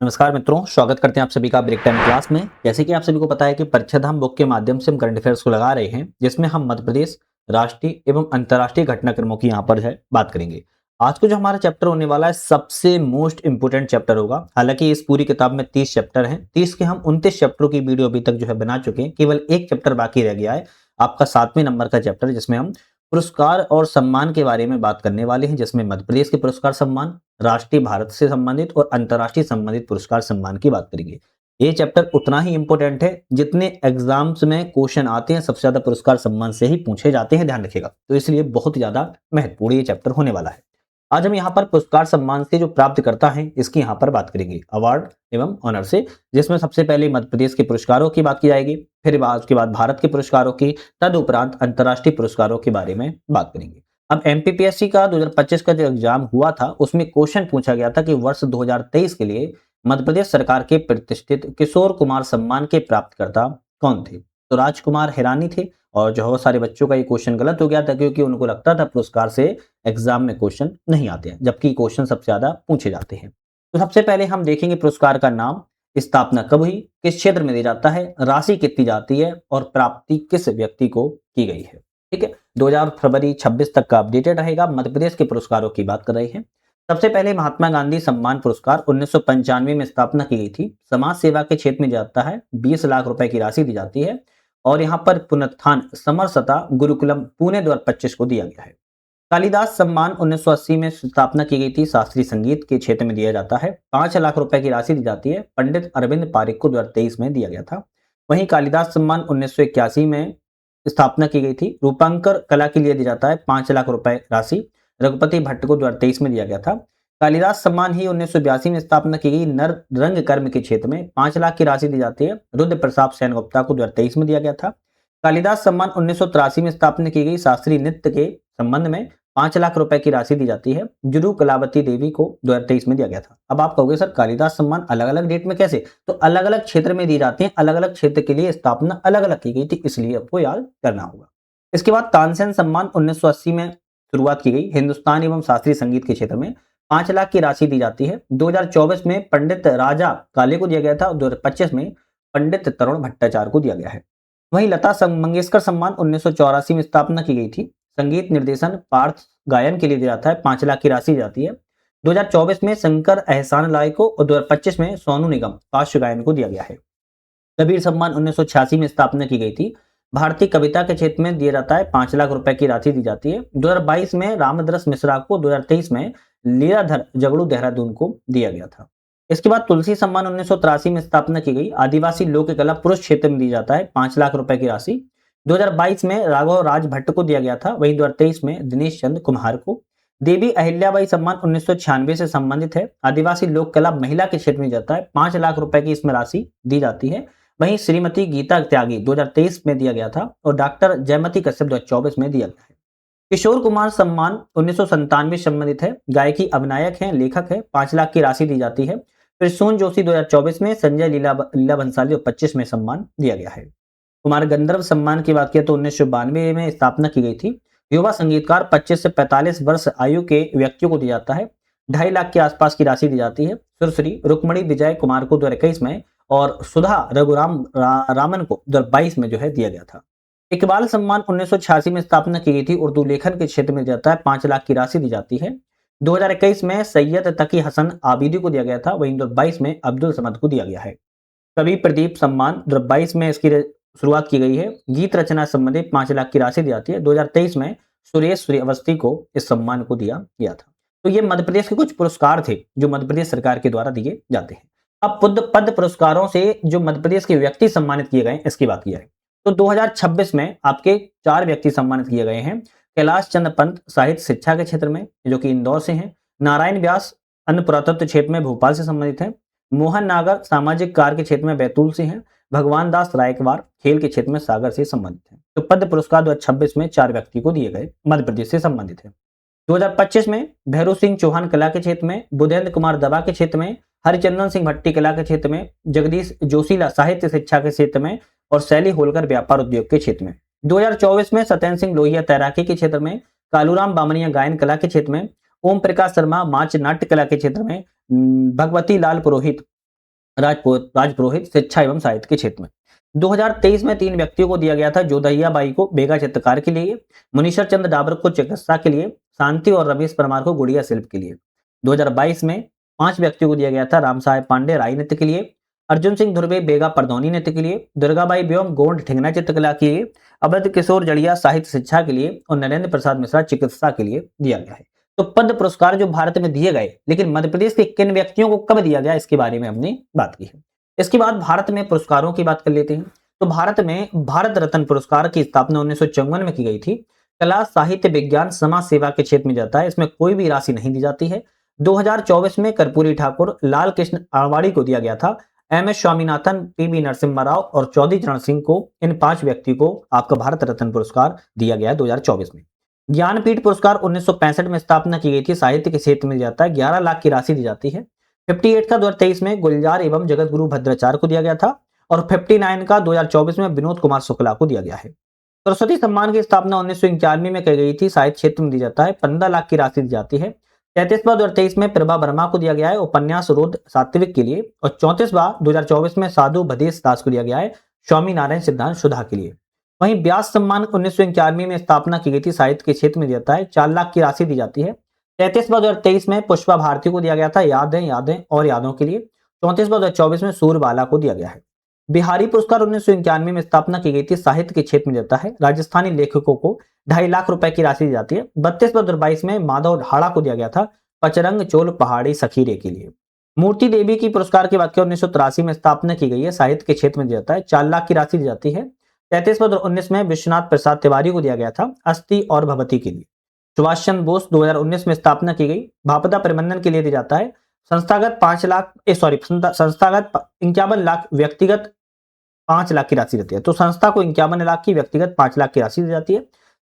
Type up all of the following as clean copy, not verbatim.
नमस्कार मित्रों, स्वागत करते हैं आप सभी का ब्रेक टाइम क्लास में। जैसे कि आप सभी को पता है कि परीक्षा धाम बुक के माध्यम से हम करंट अफेयर्स को लगा रहे हैं, जिसमें हम मध्य प्रदेश राष्ट्रीय एवं अंतर्राष्ट्रीय घटनाक्रमों की यहाँ पर है बात करेंगे। आज को जो हमारा चैप्टर होने वाला है सबसे मोस्ट इंपोर्टेंट चैप्टर होगा। हालांकि इस पूरी किताब में 30 चैप्टर हैं, 30 के हम 29 चैप्टरों की वीडियो अभी तक जो है बना चुके हैं। केवल एक चैप्टर बाकी रह गया है, आपका 7वें नंबर का चैप्टर, जिसमें हम पुरस्कार और सम्मान के बारे में बात करने वाले हैं, जिसमें मध्य प्रदेश के पुरस्कार सम्मान, राष्ट्रीय भारत से संबंधित और अंतर्राष्ट्रीय संबंधित पुरस्कार सम्मान की बात करेंगे। ये चैप्टर उतना ही इंपॉर्टेंट है जितने एग्जाम्स में क्वेश्चन आते हैं सबसे ज्यादा पुरस्कार सम्मान से ही पूछे जाते हैं, ध्यान रखिएगा। तो इसलिए बहुत ज्यादा महत्वपूर्ण ये चैप्टर होने वाला है। आज हम यहाँ पर पुरस्कार सम्मान से जो प्राप्त करता है इसकी यहाँ पर बात करेंगे, अवार्ड एवं ऑनर से, जिसमें सबसे पहले मध्य प्रदेश के पुरस्कारों की बात की जाएगी, फिर उसके बाद भारत के पुरस्कारों की, तदुपरांत अंतर्राष्ट्रीय पुरस्कारों के बारे में बात करेंगे। अब एमपीपीएससी का 2025 का जो एग्जाम हुआ था उसमें क्वेश्चन पूछा गया था कि वर्ष 2023 के लिए मध्य प्रदेश सरकार के प्रतिष्ठित किशोर कुमार सम्मान के प्राप्तकर्ता कौन थे। तो राजकुमार हिरानी थे, और जो बहुत सारे बच्चों का ये क्वेश्चन गलत हो गया था क्योंकि उनको लगता था पुरस्कार से एग्जाम में क्वेश्चन नहीं आते हैं, जबकि क्वेश्चन सबसे ज्यादा पूछे जाते हैं। तो सबसे पहले हम देखेंगे पुरस्कार का नाम, स्थापना कब हुई, किस क्षेत्र में दी जाता है, राशि कितनी जाती है और प्राप्ति किस व्यक्ति को की गई है। ठीक है, 2000 फरवरी 26 तक का अपडेटेड रहेगा। मध्य प्रदेश के पुरस्कारों की बात कर रहे हैं। सबसे पहले महात्मा गांधी सम्मान पुरस्कार 1995 में स्थापना की गई थी। समाज सेवा के क्षेत्र में जाता है, 20 लाख रुपए की राशि दी जाती है। और यहाँ पर पुनरुत्थान समरसता गुरुकुलम पुणे 2025 को दिया गया है। कालिदास सम्मान 1980 में स्थापना की गई थी, शास्त्रीय संगीत के क्षेत्र में दिया जाता है। 5 लाख रुपए की राशि दी जाती है। पंडित अरविंद पारिक को 2023 में दिया गया था। वहीं कालिदास सम्मान 1981 में स्थापना की गई थी। रूपांकर कला के लिए दिया जाता है 5 लाख रुपए राशि। रघुपति भट्ट को 2023 में दिया गया था। कालिदास सम्मान ही 1982 में स्थापना की गई नर रंग कर्म के क्षेत्र में 5 लाख की राशि दी जाती है। रुद्र प्रताप सेन गुप्ता को 2023 में दिया गया था। कालिदास सम्मान 1983 में स्थापना की गई शास्त्रीय नृत्य के संबंध में 5 लाख रुपए की राशि दी जाती है। जुरू कलावती देवी को 2023 में दिया गया था। अब आप कहोगे सर कालिदास सम्मान अलग अलग डेट में कैसे, तो अलग अलग क्षेत्र में दी जाती हैं, अलग अलग क्षेत्र के लिए स्थापना अलग अलग की गई थी, इसलिए आपको याद करना होगा। इसके बाद तानसेन सम्मान 1980 में शुरुआत की गई, हिंदुस्तान एवं शास्त्रीय संगीत के क्षेत्र में 5 लाख की राशि दी जाती है। 2024 में पंडित राजा काले को दिया गया था और 2025 में पंडित तरुण भट्टाचार्य को दिया गया है। वहीं लता मंगेशकर सम्मान 1984 में स्थापना की गई थी। संगीत निर्देशन पार्थ गायन के लिए दिया जाता है, 5 लाख की राशि दी जाती है। 2024 में शंकर एहसान लाए को और 2025 में सोनू निगम पार्श्व गायन को दिया गया है। कबीर सम्मान 1986 में स्थापना की गई थी। भारतीय कविता के क्षेत्र में दिया जाता है, 5 लाख रुपए की राशि दी जाती है। 2022 में रामदरस मिश्रा को, 2023 में लीलाधर जगड़ू देहरादून को दिया गया था। इसके बाद तुलसी सम्मान 1983 में स्थापना की गई। आदिवासी लोक कला पुरुष क्षेत्र में दी जाता है, 5 लाख रुपए की राशि। 2022 में राघव राज भट्ट को दिया गया था। वहीं 2023 में दिनेश चंद कुम्हार को। देवी अहिल्याबाई सम्मान 1996 से संबंधित है। आदिवासी लोक कला महिला के क्षेत्र में जाता है, 5 लाख रुपए की इसमें राशि दी जाती है। वहीं श्रीमती गीता त्यागी 2023 में दिया गया था और डॉक्टर जयमती कश्यप 2024 में दिया गया है। किशोर कुमार सम्मान 1997 संबंधित है, गायकी अभिनायक हैं, लेखक है, 5 लाख की राशि दी जाती है। फिर सोन जोशी 2024 में, संजय लीला भंसाली 2025 में सम्मान दिया गया है। कुमार गंधर्व सम्मान की बात किया तो 1992 में स्थापना की गई थी। युवा संगीतकार 25 से 45 वर्ष आयु के व्यक्तियों को दिया जाता है। 2.5 लाख के आसपास की राशि दी जाती है। सुरश्री रुक्मणी विजय कुमार को 2021 में और सुधा रघुराम रामन को 2022 में जो है दिया गया था। इकबाल सम्मान 1986 में स्थापना की गई थी। उर्दू लेखन के क्षेत्र में जाता है, 5 लाख की राशि दी जाती है। 2021 में सैयद तकी हसन आबिदी को दिया गया था। वहीं 2022 में अब्दुल समद को दिया गया है। कवि प्रदीप सम्मान 2022 में इसकी शुरुआत की गई है। गीत रचना संबंधित 5 लाख की राशि दी जाती है। 2023 में सुरेश सूर्यवंशी को इस सम्मान को दिया गया था। तो ये मध्य प्रदेश के कुछ पुरस्कार थे जो मध्य प्रदेश सरकार के द्वारा दिए जाते हैं। अब पद पुरस्कारों से जो मध्य प्रदेश के व्यक्ति सम्मानित किए गए इसकी बात की जाए तो 2026 में आपके 4 व्यक्ति सम्मानित किए गए हैं। कैलाश चंद्र पंत साहित्य शिक्षा के क्षेत्र में, जो कि इंदौर से हैं। नारायण व्यास अन्न पुरातत्व क्षेत्र में भोपाल से संबंधित है। मोहन नागर सामाजिक कार्य के क्षेत्र में बैतूल से हैं। भगवान दास रायकवार खेल के क्षेत्र में सागर से संबंधित है। तो पद पुरस्कार 2026 में 4 व्यक्ति को दिए गए, मध्य प्रदेश से संबंधित है। 2025 में भैरू सिंह चौहान कला के क्षेत्र में, बुधेंद्र कुमार दवा के क्षेत्र में, हरिचंदन सिंह भट्टी कला के क्षेत्र में, जगदीश जोशीला साहित्य शिक्षा के क्षेत्र में और शैली होलकर व्यापार उद्योग के क्षेत्र में। 2024 में सत्येंद्र सिंह लोहिया तैराकी के क्षेत्र में, कालूराम बामनिया गायन कला के क्षेत्र में, ओम प्रकाश शर्मा माच नाट्य कला के क्षेत्र में, भगवती लाल पुरोहित राजपुरोहित शिक्षा एवं साहित्य के क्षेत्र में। 2023 में 3 व्यक्तियों को दिया गया था, जोधैया बाई को बेगा चित्रकार के लिए, मुनीश्वर चंद्र डाबर को चिकित्सा के लिए, शांति और रवीश परमार को गुड़िया शिल्प के लिए। 2022 में 5 व्यक्तियों को दिया गया था, राम साहेब पांडे राई नृत्य के लिए, अर्जुन सिंह धुर्वे बेगा परधौनी नृत्य के लिए, दुर्गाबाई व्योम गोंड ठिंगना चित्रकला के लिए, अवध किशोर जड़िया साहित्य शिक्षा के लिए और नरेंद्र प्रसाद मिश्रा चिकित्सा के लिए दिया गया है। तो पद्म पुरस्कार जो भारत में दिए गए, लेकिन मध्य प्रदेश के किन व्यक्तियों को कब दिया गया, इसके बारे में हमने बात की है। इसके बाद भारत में पुरस्कारों की बात कर लेते हैं। तो भारत में भारत रत्न पुरस्कार की स्थापना 1954 में की गई थी। कला, साहित्य, विज्ञान, समाज सेवा के क्षेत्र में जाता है, इसमें कोई भी राशि नहीं दी जाती है। 2024 में कर्पूरी ठाकुर, लाल कृष्ण आडवाणी को दिया गया था। एम.एस. स्वामीनाथन, पी.बी. नरसिम्हा राव और चौधरी चरण सिंह को, इन 5 व्यक्ति को आपका भारत रत्न पुरस्कार दिया गया 2024 में। ज्ञानपीठ पुरस्कार 1965 में स्थापना की गई थी, साहित्य के क्षेत्र में जाता है, 11 लाख की राशि दी जाती है। 58 का 2023 में गुलजार एवं जगत गुरु भद्राचार्य को दिया गया था और 59 का 2024 में विनोद कुमार शुक्ला को दिया गया है। सरस्वती सम्मान की स्थापना 1991 में की गई थी, साहित्य क्षेत्र में दी जाता है, 15 लाख की राशि दी जाती है। 33वां 2023 में प्रभा वर्मा को दिया गया है उपन्यास रोध सात्विक के लिए और 34वां 2024 में साधु भदेश दास को दिया गया है स्वामी नारायण सिद्धांत सुधा के लिए। वहीं व्यास सम्मान 1991 में स्थापना की गई थी, साहित्य के क्षेत्र में दिया है, 4 लाख की राशि दी जाती है। 33वां 2023 में पुष्पा भारती को दिया गया था यादें और यादों के लिए। 34वां 2024 में सूरबाला को दिया गया है। बिहारी पुरस्कार 1991 में स्थापना की गई थी, साहित्य के क्षेत्र में देता है, राजस्थानी लेखकों को 2.5 लाख रुपए की राशि दी जाती है। 32वां 2022 में माधव ढाड़ा को दिया गया था पचरंग चोल पहाड़ी सखीरे के लिए। मूर्ति देवी की पुरस्कार की बात करें 1983 में स्थापना की गई है, साहित्य के क्षेत्र में दिया जाता है, 4 लाख की राशि दी जाती है। 33वां 2019 में विश्वनाथ प्रसाद तिवारी को दिया गया था अस्थि और भगवती के लिए। सुभाष चंद्र बोस 2019 में स्थापना की गई, भापदा प्रबंधन के लिए दिया जाता है। संस्थागत 51 लाख, व्यक्तिगत 5 लाख की राशि रहती है। तो संस्था को 51 लाख की, व्यक्तिगत 5 लाख की राशि दी जाती है।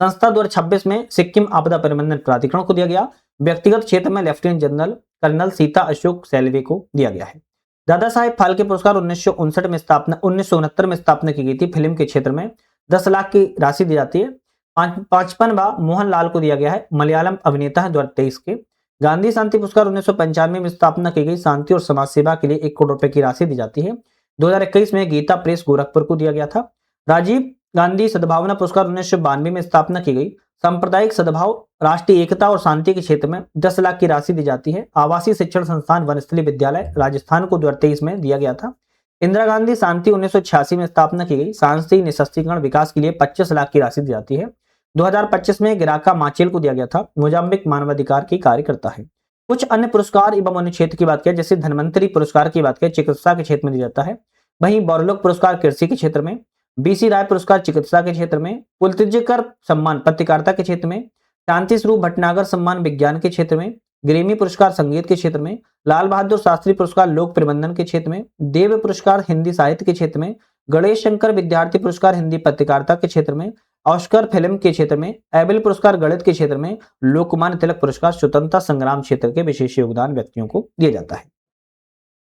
संस्था 2026 में सिक्किम आपदा प्रबंधन प्राधिकरण को दिया गया। व्यक्तिगत क्षेत्र में lieutenant general colonel Sita Ashok Salve को दिया गया है। दादा साहेब फाल्के पुरस्कार 1969 में स्थापना की गई थी, फिल्म के क्षेत्र में 10 लाख की राशि दी जाती है। 55वां मोहनलाल को दिया गया है, मलयालम अभिनेता है 2023 के। गांधी शांति पुरस्कार 1995 में स्थापना की गई, शांति और समाज सेवा के लिए 1 करोड़ रुपए की राशि दी जाती है। 2021 में गीता प्रेस गोरखपुर को दिया गया था। राजीव गांधी सद्भावना पुरस्कार 1992 में स्थापना की गई, सांप्रदायिक सद्भाव, राष्ट्रीय एकता और शांति के क्षेत्र में 10 लाख की राशि दी जाती है। आवासीय शिक्षण संस्थान वनस्थली विद्यालय राजस्थान को 2023 में दिया गया था। इंदिरा गांधी शांति 1986 में स्थापना की गई, सांस्कृतिक निःशस्त्रीकरण विकास के लिए 25 लाख की राशि दी जाती है। 2025 में गिराका माचेल को दिया गया था, मोजाम्बिक मानवाधिकार की कार्यकर्ता है। कुछ अन्य पुरस्कार एवं अन्य क्षेत्र की बात करें, जैसे धन्वंतरी पुरस्कार की बात करें, चिकित्सा के क्षेत्र में दिया जाता है। वहीं बौरलोक पुरस्कार कृषि के क्षेत्र में, बीसी राय पुरस्कार चिकित्सा के क्षेत्र में, पुलत्जिकर सम्मान पत्रकारिता के क्षेत्र में, शांति स्वरूप भटनागर सम्मान विज्ञान के क्षेत्र में, ग्रेमी पुरस्कार संगीत के क्षेत्र में, लाल बहादुर शास्त्री पुरस्कार लोक प्रबंधन के क्षेत्र में, देव पुरस्कार हिंदी साहित्य के क्षेत्र में, गणेश शंकर विद्यार्थी पुरस्कार हिंदी पत्रकारिता के क्षेत्र में, ऑस्कर फिल्म के क्षेत्र में, एबेल पुरस्कार गणित के क्षेत्र में, लोकमान्य तिलक पुरस्कार स्वतंत्रता संग्राम क्षेत्र के विशेष योगदान व्यक्तियों को दिया जाता है।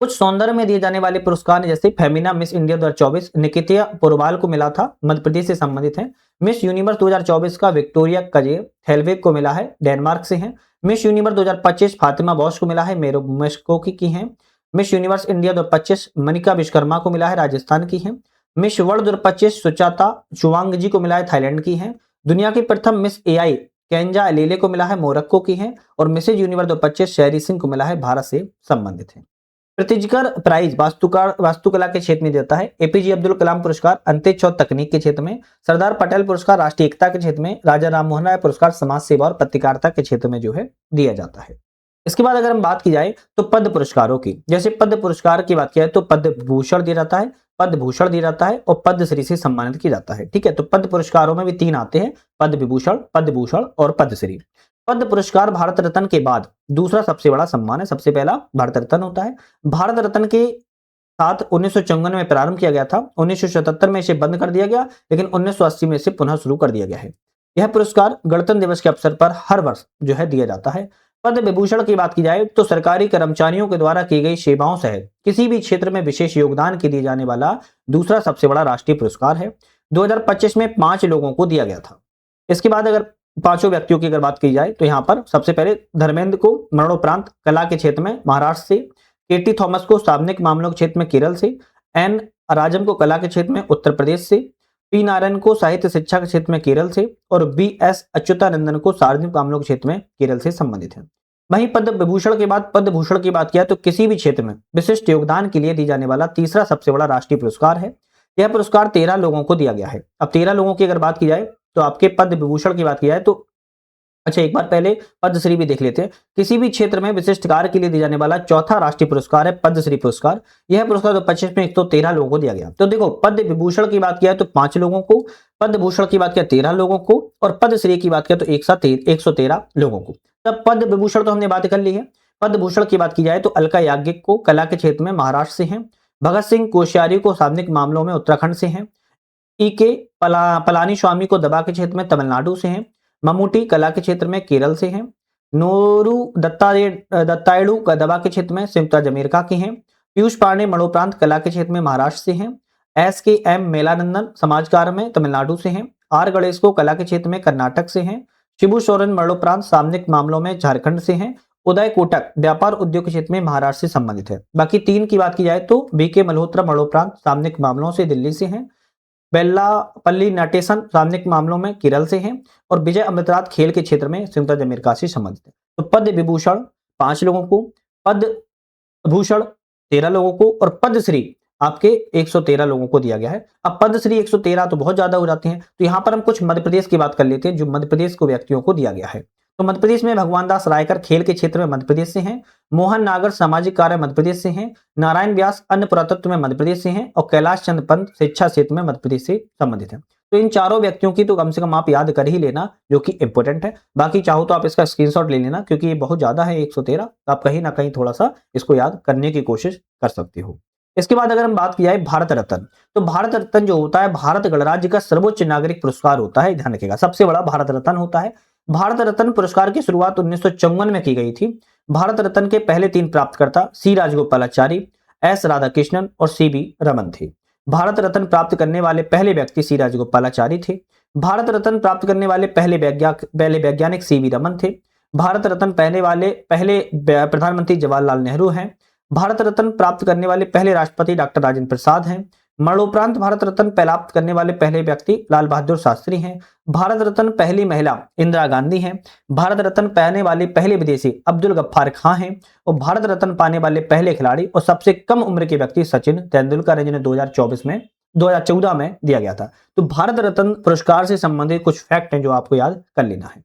कुछ सौंदर्य में दिए जाने वाले पुरस्कार जैसे फेमिना मिस इंडिया 2024 निकिता पोरवाल को मिला था, मध्य प्रदेश से संबंधित है। मिस यूनिवर्स 2024 का विक्टोरिया कजे थेलवेक को मिला है, डेनमार्क से है। मिस यूनिवर्स 2025 फातिमा बॉश को मिला है, मेक्सिको की है। Miss universe India 2025 Manika Vishwakarma को मिला है, राजस्थान की है। मिस वर्ल्ड 2025 सुचाता चुवांगजी को मिला है, थाईलैंड की है। दुनिया की प्रथम मिस एआई केंजा लेले को मिला है, मोरक्को की है। और मिसेज यूनिवर्स 2025 शेरी सिंह को मिला है, भारत से संबंधित है। प्रितिजकर प्राइज वास्तुकला के क्षेत्र में देता है। एपीजे अब्दुल कलाम पुरस्कार अंतरिक्ष और तकनीक के क्षेत्र में, सरदार पटेल पुरस्कार राष्ट्रीय एकता के क्षेत्र में, राजा राम मोहन राय पुरस्कार समाज सेवा और पत्रकारिता के क्षेत्र में जो है दिया जाता है। इसके बाद अगर हम बात की जाए तो पद्म पुरस्कारों की, जैसे पद्म पुरस्कार की बात किया तो पद्म भूषण दिया जाता है, पद्म भूषण दिया जाता है और पद्मश्री से सम्मानित किया जाता है। ठीक है, तो पद्म पुरस्कारों में भी 3 आते हैं, पद्म विभूषण और पद्मश्री। पद्म पुरस्कार भारत रत्न के बाद दूसरा सबसे बड़ा सम्मान है, सबसे पहला भारत रत्न होता है। भारत रत्न के साथ 1954 में प्रारंभ किया गया था, 1977 में इसे बंद कर दिया गया, लेकिन 1980 में इसे पुनः शुरू कर दिया गया है। यह पुरस्कार गणतंत्र दिवस के अवसर पर हर वर्ष जो है दिया जाता है। पद्म विभूषण की बात की जाए तो सरकारी कर्मचारियों के द्वारा की गई सेवाओं सहित किसी भी क्षेत्र में विशेष योगदान के दिए जाने वाला दूसरा सबसे बड़ा राष्ट्रीय पुरस्कार है। 2025 में 5 लोगों को दिया गया था। इसके बाद अगर 5 व्यक्तियों की अगर बात की जाए तो यहाँ पर सबसे पहले धर्मेंद्र को मरणोपरांत कला के क्षेत्र में महाराष्ट्र से, केटी थॉमस को सार्वजनिक मामलों के क्षेत्र में केरल से, एन राजम को कला के क्षेत्र में उत्तर प्रदेश से, पी नारायण को साहित्य शिक्षा के क्षेत्र में केरल से और बी एस अच्युतानंदन को सार्वजनिक मामलों के क्षेत्र में केरल से संबंधित है। वहीं पद्म विभूषण के बाद पद्म भूषण की बात किया तो किसी भी क्षेत्र में विशिष्ट योगदान के लिए दी जाने वाला तीसरा सबसे बड़ा राष्ट्रीय पुरस्कार है। यह पुरस्कार 13 लोगों को दिया गया है। अब 13 लोगों की अगर बात की जाए तो आपके पद्म विभूषण की बात की जाए तो अच्छा, एक बार पहले पद्मश्री भी देख लेते हैं। किसी भी क्षेत्र में विशिष्ट कार्य के लिए दिया जाने वाला चौथा राष्ट्रीय पुरस्कार है पद्मश्री पुरस्कार। यह पुरस्कार 2025 में 113 लोगों को दिया गया। तो देखो, पद्म विभूषण की बात किया तो 5 लोगों को, पद्म भूषण की बात किया 13 लोगों को और पद्मश्री की बात किया तो 113 लोगों को। तब पद्म विभूषण तो हमने बात कर ली है। पद्म भूषण की बात की जाए तो अलका याज्ञिक को कला के क्षेत्र में महाराष्ट्र से है, भगत सिंह कोश्यारी को सार्वजनिक मामलों में उत्तराखंड से है, पलानी स्वामी को दबा के क्षेत्र में तमिलनाडु से हैं, मम्मूटी कला के क्षेत्र में केरल से हैं, नोरू दत्ताएडू दबा के क्षेत्र में संयुक्त राज्य अमेरिका के हैं, पीयूष पांडे मरणोपरांत कला के क्षेत्र में महाराष्ट्र से हैं, SKM मेलानंदन समाजकार में तमिलनाडु से हैं, आर गणेश को कला के क्षेत्र में कर्नाटक से हैं, शिबू सोरेन मरणोपरांत सार्वजनिक मामलों में झारखंड से हैं, उदय कोटक व्यापार उद्योग के क्षेत्र में महाराष्ट्र से संबंधित है। बाकी 3 की बात की जाए तो BK मल्होत्रा मरणोपरांत सार्वजनिक मामलों से दिल्ली से हैं, बेल्लापल्ली नटेशन सार्वजनिक मामलों में केरल से हैं और विजय अमृतनाथ खेल के क्षेत्र में संयुक्त राज्य अमेरिका से संबंधित है। तो पद्म विभूषण 5 लोगों को, पद्म भूषण 13 लोगों को और पद्मश्री आपके 113 लोगों को दिया गया है। अब पद्मश्री 113 तो बहुत ज्यादा हो जाते हैं, तो यहां पर हम कुछ मध्य प्रदेश की बात कर लेते हैं जो मध्य प्रदेश को व्यक्तियों को दिया गया है। तो मध्य प्रदेश में भगवान दास रायकर खेल के क्षेत्र में मध्य प्रदेश से हैं, मोहन नागर सामाजिक कार्य मध्य प्रदेश से हैं, नारायण व्यास अन्य पुरातत्व में मध्य प्रदेश से हैं और कैलाश चंद्र पंत शिक्षा क्षेत्र में मध्य प्रदेश से संबंधित है। तो इन चारों व्यक्तियों की तो कम से कम आप याद कर ही लेना, जो कि इंपॉर्टेंट है। बाकी चाहो तो आप इसका स्क्रीनशॉट ले लेना, क्योंकि ये बहुत ज्यादा है 113, तो आप कहीं ना कहीं थोड़ा सा इसको याद करने की कोशिश कर सकते हो। इसके बाद अगर हम बात की जाए भारत रत्न, तो भारत रत्न जो होता है भारत गणराज्य का सर्वोच्च नागरिक पुरस्कार होता है। ध्यान रखिएगा, सबसे बड़ा भारत रत्न होता है। भारत रत्न पुरस्कार की शुरुआत 1954 में की गई थी। भारत रत्न के पहले 3 प्राप्तकर्ता सी राजगोपालाचारी, एस राधाकृष्णन और CB रमन थे। भारत रत्न प्राप्त करने वाले पहले व्यक्ति सी राजगोपालाचारी थे। भारत रत्न प्राप्त करने वाले पहले वैज्ञानिक CB रमन थे। भारत रत्न पहले प्रधानमंत्री जवाहरलाल नेहरू हैं। भारत रत्न प्राप्त करने वाले पहले राष्ट्रपति डॉक्टर राजेंद्र प्रसाद हैं। मरणोपरांत भारत रत्न प्राप्त करने वाले पहले व्यक्ति लाल बहादुर शास्त्री हैं। भारत रत्न पहली महिला इंदिरा गांधी हैं। भारत रत्न पाने वाले पहले विदेशी अब्दुल गफ्फार खां हैं और भारत रत्न पाने वाले पहले खिलाड़ी और सबसे कम उम्र के व्यक्ति सचिन तेंदुलकर हैं, जिन्हें 2014 में दिया गया था। तो भारत रत्न पुरस्कार से संबंधित कुछ फैक्ट हैं जो आपको याद कर लेना है।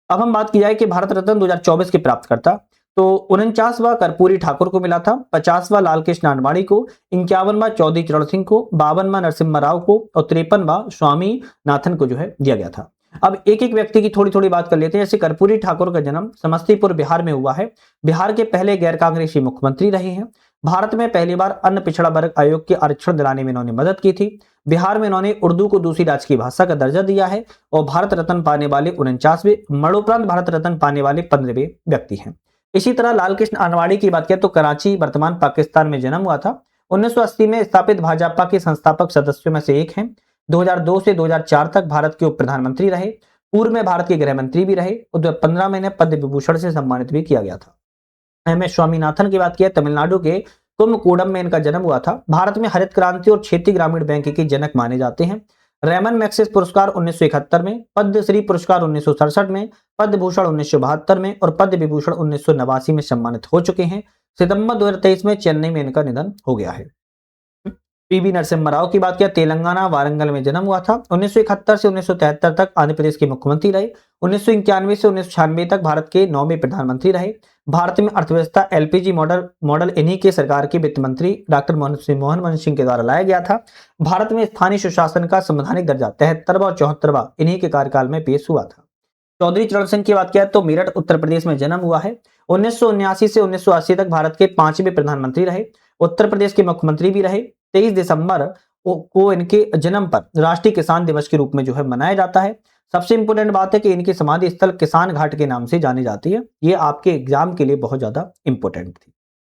अब हम बात की जाए कि भारत रत्न 2024 के प्राप्तकर्ता, तो 49वां कर्पूरी ठाकुर को मिला था, 50वां लाल कृष्ण आडवाणी को, 51वां चौधरी चरण सिंह को, 52वां नरसिम्हा राव को और 53वां स्वामी नाथन को जो है दिया गया था। अब एक एक व्यक्ति की थोड़ी थोड़ी बात कर लेते हैं। जैसे कर्पूरी ठाकुर का जन्म समस्तीपुर बिहार में हुआ है। बिहार के पहले गैर कांग्रेसी मुख्यमंत्री रहे हैं। भारत में पहली बार अन्य पिछड़ा वर्ग आयोग के आरक्षण दिलाने में इन्होंने मदद की थी। बिहार में इन्होंने उर्दू को दूसरी राजकीय भाषा का दर्जा दिया है और भारत रत्न पाने वाले 49वें, मरणोपरांत भारत रत्न पाने वाले 15वें व्यक्ति हैं। इसी तरह लाल कृष्ण आडवाणी की बात करें तो कराची वर्तमान पाकिस्तान में जन्म हुआ था। 1980 में स्थापित भाजपा के संस्थापक सदस्यों में से एक हैं। 2002 से 2004 तक भारत के उप प्रधानमंत्री रहे। पूर्व में भारत के गृह मंत्री भी रहे और 2015 में इन्हें पद्म विभूषण से सम्मानित भी किया गया था। MS स्वामीनाथन की बात किया, तमिलनाडु के कुम्भकोणम में इनका जन्म हुआ था। भारत में हरित क्रांति और क्षेत्रीय ग्रामीण बैंक के जनक माने जाते हैं। रेमन मैग्सेसे पुरस्कार 1971 में, पद्मश्री पुरस्कार 1967 में, पद्म भूषण 1972 में और पद्म विभूषण 1989 में सम्मानित हो चुके हैं। सितंबर 2023 में चेन्नई में इनका निधन हो गया है। PV नरसिम्हा राव की बात किया, तेलंगाना वारंगल में जन्म हुआ था। 1971 से 1973 तक आंध्र प्रदेश के मुख्यमंत्री रहे। 1991 से 1996 तक भारत के 9वें प्रधानमंत्री रहे। भारत में अर्थव्यवस्था LPG मॉडल इन्हीं के सरकार के वित्त मंत्री डॉक्टर मनमोहन सिंह के द्वारा लाया गया था। भारत में स्थानीय सुशासन का संवैधानिक दर्जा 73वां और 74वां इन्हीं के कार्यकाल में पेश हुआ था। चौधरी चरण सिंह की बात किया तो मेरठ उत्तर प्रदेश में जन्म हुआ है। 1979 से 1980 तक भारत के 5वें प्रधानमंत्री रहे। उत्तर प्रदेश के मुख्यमंत्री भी रहे। 23 दिसंबर को इनके जन्म पर राष्ट्रीय किसान दिवस के रूप में जो है मनाया जाता है। सबसे इंपोर्टेंट बात है कि इनकी समाधि स्थल किसान घाट के नाम से जानी जाती है। ये आपके एग्जाम के लिए बहुत ज्यादा इंपॉर्टेंट थी।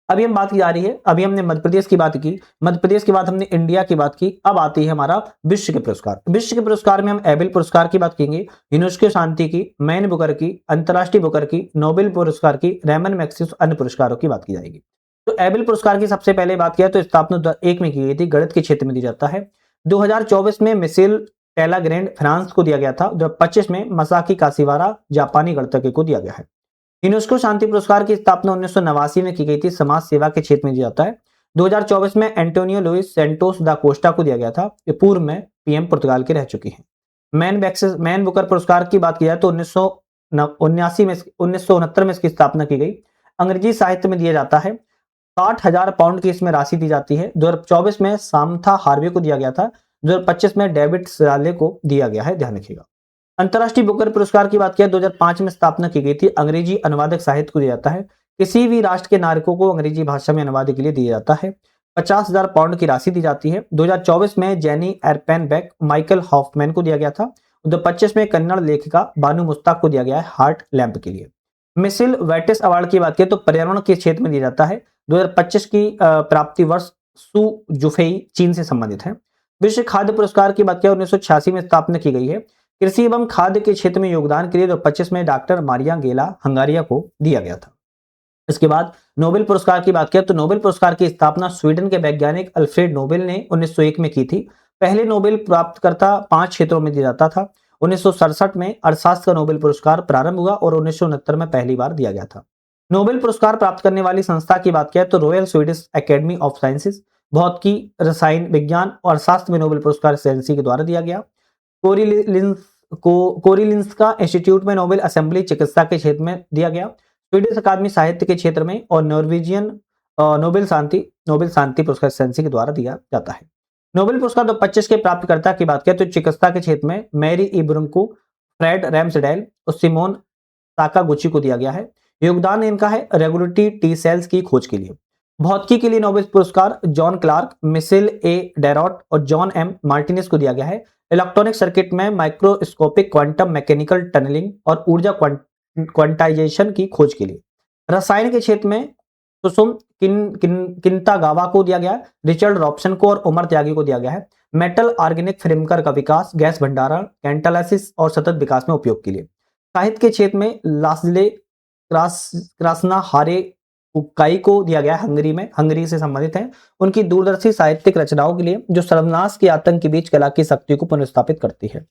अभी हम बात की जा रही है, अभी हमने मध्य प्रदेश की बात की, मध्य प्रदेश के बाद हमने इंडिया की बात की। अब आती है हमारा विश्व के पुरस्कार। विश्व के पुरस्कार में हम एबेल पुरस्कार की बात करेंगे, यूनेस्को शांति की, मैन बुकर की, अंतर्राष्ट्रीय बुकर की, नोबेल पुरस्कार की, रेमन मैग्सेसे अन्य पुरस्कारों की बात की जाएगी। तो एबेल पुरस्कार की सबसे पहले बात किया तो स्थापना 2001 में की गई थी, गणित के क्षेत्र में दी जाता है। 2024 में मिशेल टेलाग्रैंड फ्रांस को दिया गया था। 2025 में मसाकी काशिवारा जापानी गणितज्ञ को दिया गया है। यूनेस्को शांति पुरस्कार की स्थापना 1989 में की गई थी, समाज सेवा के क्षेत्र में दिया जाता है। 2024 में एंटोनियो लुइस सेंटोस दा कोस्टा को दिया गया था। ये पूर्व में पीएम पुर्तगाल के रह चुकी हैं। मैन बुकर पुरस्कार की बात की जाए तो 1969 में इसकी स्थापना की गई। अंग्रेजी साहित्य में दिया जाता है। 60,000 पाउंड की इसमें राशि दी जाती है। 2024 में सामथा हार्वे को दिया गया था। 2025 में डेविड सराले को दिया गया है, ध्यान रखिएगा। अंतर्राष्ट्रीय बुकर पुरस्कार की बात किया 2005 में स्थापना की गई थी। अंग्रेजी अनुवादक साहित्य को दिया जाता है। किसी भी राष्ट्र के नागरिकों को अंग्रेजी भाषा में अनुवाद के लिए दिया जाता है। 50,000 पाउंड की राशि दी जाती है। 2024 में जेनी एरपेनबेक माइकल हॉफमैन को दिया गया था। 2025 में कन्नड़ लेखिका बानू मुस्ताक को दिया गया है हार्ट लैंप के लिए। मिसिल वेटिस अवार्ड की बात करें तो पर्यावरण के क्षेत्र में दिया जाता है। 2025 की प्राप्ति वर्ष सू जुफेई चीन से संबंधित है। विश्व खाद्य पुरस्कार की बात करें 1986 में स्थापना की गई है। कृषि एवं खाद्य के क्षेत्र में योगदान के लिए 2025 में डॉक्टर मारिया गेला हंगारिया को दिया गया था। इसके बाद नोबेल पुरस्कार की बात करें तो नोबेल पुरस्कार की स्थापना स्वीडन के वैज्ञानिक अल्फ्रेड नोबेल ने 1901 में की थी। पहले नोबेल प्राप्तकर्ता 5 क्षेत्रों में दिया जाता था। 1967 में अर्थशास्त्र का नोबेल पुरस्कार प्रारंभ हुआ और 1969 में पहली बार दिया गया था। नोबेल पुरस्कार प्राप्त करने वाली संस्था की बात करें तो royal Swedish academy of sciences, भौतिकी, रसायन विज्ञान और अर्थशास्त्र में नोबेल पुरस्कार एजेंसी के द्वारा दिया गया। कोरिलिंस्का इंस्टीट्यूट में नोबेल असेंबली चिकित्सा के क्षेत्र में दिया गया। स्वीडिश अकादमी साहित्य के क्षेत्र में और नॉर्वेजियन नोबेल शांति पुरस्कार एजेंसी के द्वारा दिया जाता है। नोबेल पुरस्कार 2025 के प्राप्तकर्ता की बात करें तो चिकित्सा के क्षेत्र में मैरी इब्रुंको, फ्रेड रैम्सडेल और सिमोन साकागुची को दिया गया है। योगदान इनका है रेगुलेटरी टी सेल्स की खोज के लिए। भौतिकी के लिए नोबेल पुरस्कार जॉन क्लार्क, मिशेल ए डेरॉट और जॉन एम मार्टिनेज को दिया गया है। इलेक्ट्रॉनिक सर्किट में माइक्रोस्कोपिक क्वांटम मैकेनिकल टनलिंग और ऊर्जा क्वांटाइजेशन की खोज के लिए। रसायन के क्षेत्र में सुसुम किंतागावा को दिया गया, रिचर्ड रॉबसन को और उमर त्यागी को दिया गया है। मेटल ऑर्गेनिक फ्रेमकर का विकास, गैस भंडारण, कैंटालिसिस और सतत विकास में उपयोग के लिए। साहित्य के क्षेत्र में लास्ले क्रासना हारे उक्काई को दिया गया, हंगरी से संबंधित है। उनकी दूरदर्शी साहित्यिक रचनाओं के लिए जो सर्वनाश के आतंक के बीच कला की शक्ति को पुनर्स्थापित करती है।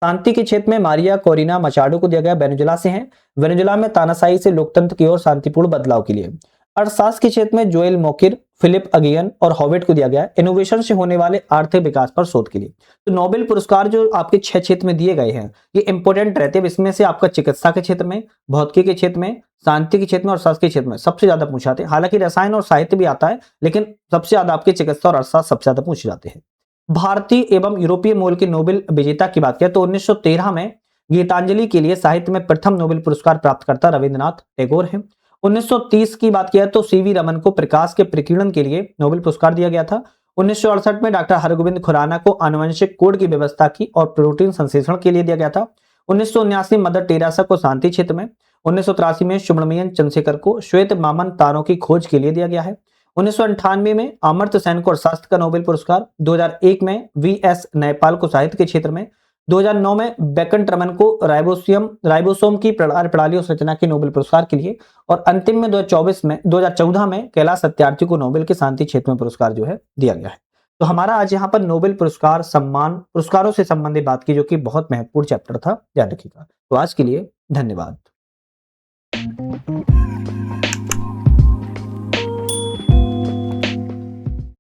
शांति के क्षेत्र में मारिया कोरिना मचाडो को दिया गया, वेनेजुला से हैं। वेनेजुला में तानाशाही से लोकतंत्र की ओर शांतिपूर्ण बदलाव के लिए। अर्थशास्त्र के क्षेत्र में जोएल मोकिर, फिलिप अगियन और हॉवेट को दिया गया इनोवेशन से होने वाले आर्थिक विकास पर शोध के लिए। तो नोबेल पुरस्कार जो आपके 6 क्षेत्र में दिए गए हैं ये इंपोर्टेंट रहते हैं। इसमें से आपका चिकित्सा के क्षेत्र में, भौतिकी के क्षेत्र में, शांति के क्षेत्र में और शास्त्र के क्षेत्र में सबसे ज्यादा पूछे जाते हैं। हालांकि रसायन और साहित्य भी आता है, लेकिन सबसे ज्यादा आपके चिकित्सा और अर्थशास्त्र सबसे ज्यादा पूछे जाते हैं। भारतीय एवं यूरोपीय मूल के नोबेल विजेता की बात करें तो 1913 में गीतांजलि के लिए साहित्य में प्रथम नोबेल पुरस्कार प्राप्तकर्ता रविंद्रनाथ टैगोर हैं। 1930 की बात किया तो सीवी रमन को प्रकाश के प्रकीर्णन के लिए नोबेल पुरस्कार दिया गया था। 1968 में डॉक्टर हरगोविंद खुराना को आनुवंशिक कोड की व्यवस्था की और प्रोटीन संश्लेषण के लिए दिया गया था। 1979 मदर टेरेसा को शांति क्षेत्र में। 1983 में सुब्रमण्यम चंद्रशेखर को श्वेत मामन तारों की खोज के लिए दिया गया है। 1998 में अमर्त्य सेन को अर्थशास्त्र का नोबेल पुरस्कार। 2001 में वीएस नैपाल को साहित्य के क्षेत्र में। 2009 में बेकंट रमन को राइबोसोम की प्रणाली और संरचना के नोबेल पुरस्कार के लिए। और अंतिम में 2014 में कैलाश सत्यार्थी को नोबेल के शांति क्षेत्र में पुरस्कार जो है दिया गया है। तो हमारा आज यहाँ पर नोबेल पुरस्कारों से संबंधित बात की, जो कि बहुत महत्वपूर्ण चैप्टर था, ध्यान रखिएगा। तो आज के लिए धन्यवाद।